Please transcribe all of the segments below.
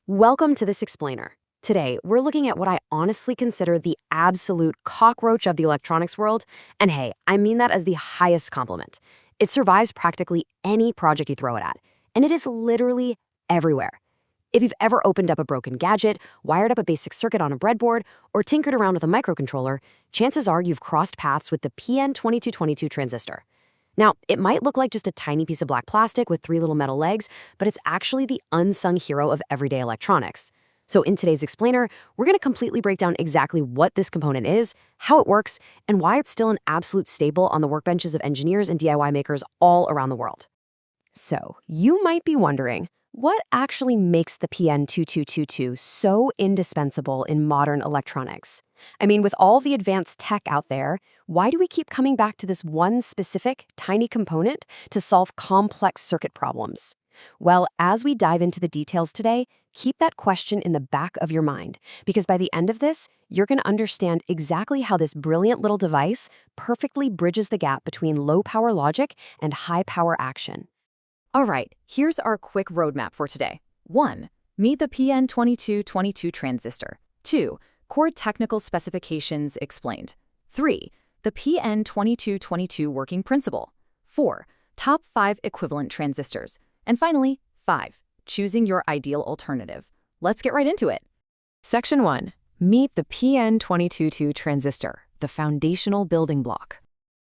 Welcome to this explainer. Today, we're looking at what I honestly consider the absolute cockroach of the electronics world, and hey, I mean that as the highest compliment. It survives practically any project you throw it at, and it is literally everywhere. If you've ever opened up a broken gadget, wired up a basic circuit on a breadboard, or tinkered around with a microcontroller, chances are you've crossed paths with the PN2222 transistor. Now, it might look like just a tiny piece of black plastic with three little metal legs, but it's actually the unsung hero of everyday electronics. So in today's explainer, we're going to completely break down exactly what this component is, how it works, and why it's still an absolute staple on the workbenches of engineers and DIY makers all around the world. So, you might be wondering, what actually makes the PN2222 so indispensable in modern electronics? I mean, with all the advanced tech out there, why do we keep coming back to this one specific, tiny component to solve complex circuit problems? Well, as we dive into the details today, keep that question in the back of your mind, because by the end of this, you're going to understand exactly how this brilliant little device perfectly bridges the gap between low-power logic and high-power action. All right, here's our quick roadmap for today. 1. Meet the PN2222 transistor. 2. Core technical specifications explained. 3. The PN2222 working principle. 4. Top 5 equivalent transistors. And finally, 5. Choosing your ideal alternative. Let's get right into it. Section 1. Meet the PN2222 transistor, the foundational building block.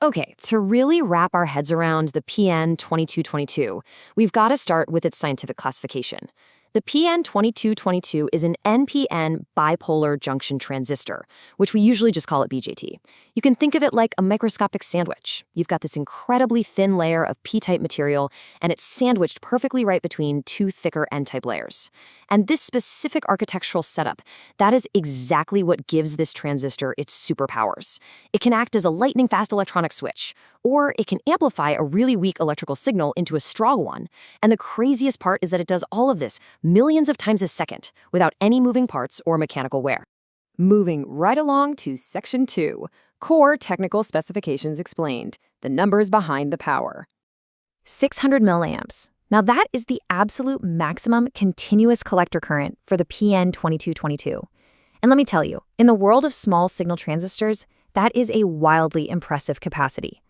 Okay, to really wrap our heads around the PN2222, we've got to start with its scientific classification. The PN2222 is an NPN bipolar junction transistor, which we usually just call it BJT. You can think of it like a microscopic sandwich. You've got this incredibly thin layer of P-type material, and it's sandwiched perfectly right between two thicker N-type layers. And this specific architectural setup, that is exactly what gives this transistor its superpowers. It can act as a lightning-fast electronic switch, or it can amplify a really weak electrical signal into a strong one. And the craziest part is that it does all of this millions of times a second without any moving parts or mechanical wear. Moving right along to Section 2, Core Technical Specifications Explained, the numbers behind the power. 600 milliamps. Now that is the absolute maximum continuous collector current for the PN2222. And let me tell you, in the world of small signal transistors, that is a wildly impressive capacity.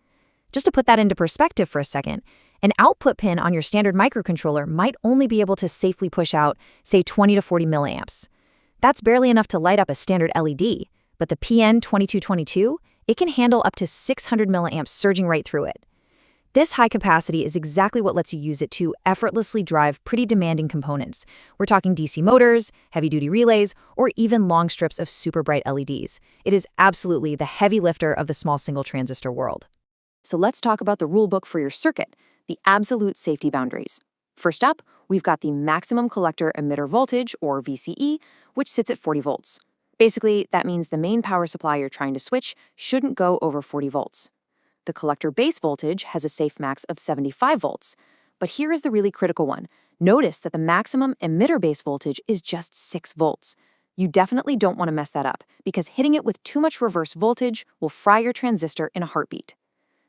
Just to put that into perspective for a second, an output pin on your standard microcontroller might only be able to safely push out, say, 20 to 40 milliamps. That's barely enough to light up a standard LED, but the PN2222, it can handle up to 600 milliamps surging right through it. This high capacity is exactly what lets you use it to effortlessly drive pretty demanding components. We're talking DC motors, heavy-duty relays, or even long strips of super bright LEDs. It is absolutely the heavy lifter of the small single transistor world. So let's talk about the rulebook for your circuit, the absolute safety boundaries. First up, we've got the maximum collector emitter voltage, or VCE, which sits at 40 volts. Basically, that means the main power supply you're trying to switch shouldn't go over 40 volts. The collector base voltage has a safe max of 75 volts. But here is the really critical one. Notice that the maximum emitter base voltage is just 6 volts. You definitely don't want to mess that up, because hitting it with too much reverse voltage will fry your transistor in a heartbeat.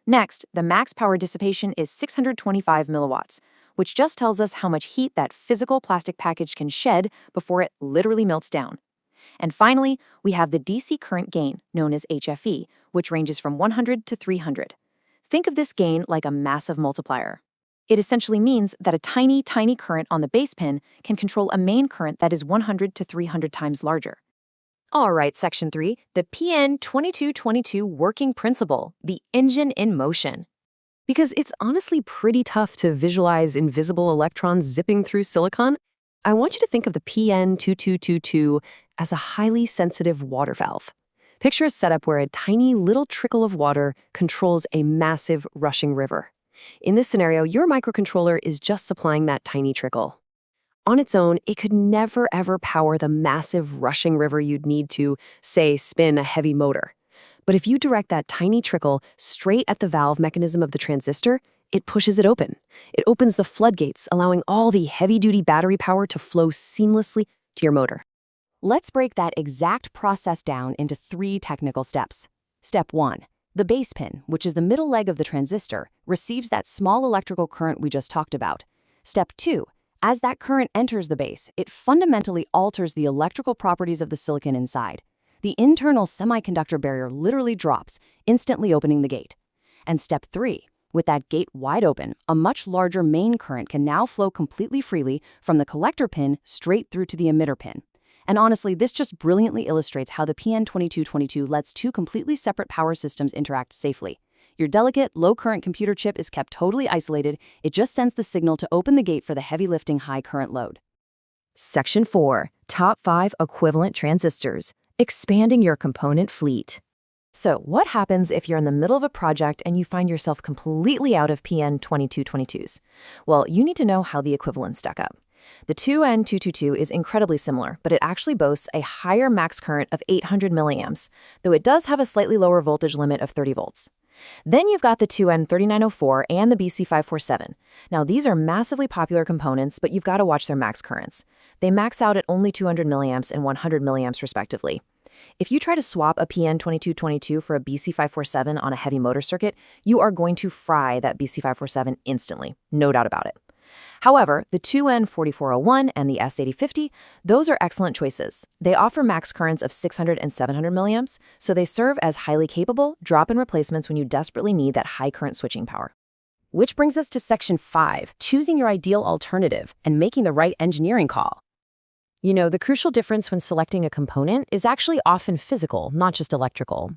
Next, the max power dissipation is 625 milliwatts, which just tells us how much heat that physical plastic package can shed before it literally melts down. And finally, we have the DC current gain, known as HFE, which ranges from 100 to 300. Think of this gain like a massive multiplier. It essentially means that a tiny, tiny current on the base pin can control a main current that is 100 to 300 times larger. All right, Section 3, the PN2222 working principle, the engine in motion. Because it's honestly pretty tough to visualize invisible electrons zipping through silicon, I want you to think of the PN2222 as a highly sensitive water valve. Picture a setup where a tiny little trickle of water controls a massive rushing river. In this scenario, your microcontroller is just supplying that tiny trickle. On its own, it could never ever power the massive rushing river you'd need to, say, spin a heavy motor. But if you direct that tiny trickle straight at the valve mechanism of the transistor, it pushes it open. It opens the floodgates, allowing all the heavy-duty battery power to flow seamlessly to your motor. Let's break that exact process down into 3 technical steps. Step 1. The base pin, which is the middle leg of the transistor, receives that small electrical current we just talked about. Step 2. As that current enters the base, it fundamentally alters the electrical properties of the silicon inside. The internal semiconductor barrier literally drops, instantly opening the gate. And step 3, with that gate wide open, a much larger main current can now flow completely freely from the collector pin straight through to the emitter pin. And honestly, this just brilliantly illustrates how the PN2222 lets two completely separate power systems interact safely. Your delicate, low-current computer chip is kept totally isolated. It just sends the signal to open the gate for the heavy-lifting high-current load. Section 4. Top 5 Equivalent Transistors. Expanding your component fleet. So, what happens if you're in the middle of a project and you find yourself completely out of PN2222s? Well, you need to know how the equivalents stack up. The 2N222 is incredibly similar, but it actually boasts a higher max current of 800 milliamps, though it does have a slightly lower voltage limit of 30 volts. Then you've got the 2N3904 and the BC547. Now, these are massively popular components, but you've got to watch their max currents. They max out at only 200 milliamps and 100 milliamps respectively. If you try to swap a PN2222 for a BC547 on a heavy motor circuit, you are going to fry that BC547 instantly, no doubt about it. However, the 2N4401 and the S8050, those are excellent choices. They offer max currents of 600 and 700 milliamps, so they serve as highly capable drop-in replacements when you desperately need that high current switching power. Which brings us to Section 5, choosing your ideal alternative and making the right engineering call. You know, the crucial difference when selecting a component is actually often physical, not just electrical.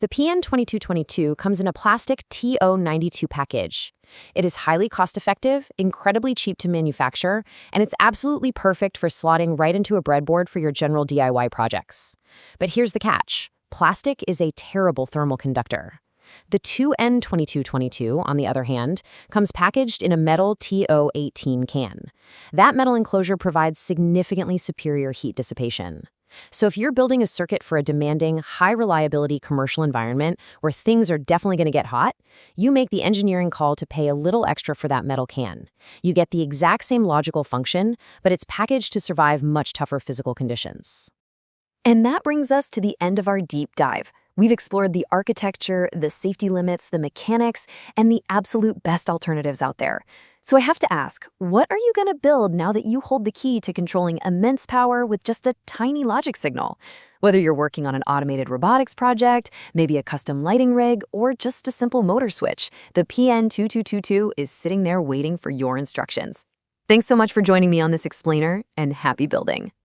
The PN2222 comes in a plastic TO92 package. It is highly cost-effective, incredibly cheap to manufacture, and it's absolutely perfect for slotting right into a breadboard for your general DIY projects. But here's the catch. Plastic is a terrible thermal conductor. The 2N2222, on the other hand, comes packaged in a metal TO18 can. That metal enclosure provides significantly superior heat dissipation. So if you're building a circuit for a demanding, high-reliability commercial environment where things are definitely going to get hot, you make the engineering call to pay a little extra for that metal can. You get the exact same logical function, but it's packaged to survive much tougher physical conditions. And that brings us to the end of our deep dive. We've explored the architecture, the safety limits, the mechanics, and the absolute best alternatives out there. So I have to ask, what are you going to build now that you hold the key to controlling immense power with just a tiny logic signal? Whether you're working on an automated robotics project, maybe a custom lighting rig, or just a simple motor switch, the PN2222 is sitting there waiting for your instructions. Thanks so much for joining me on this explainer, and happy building.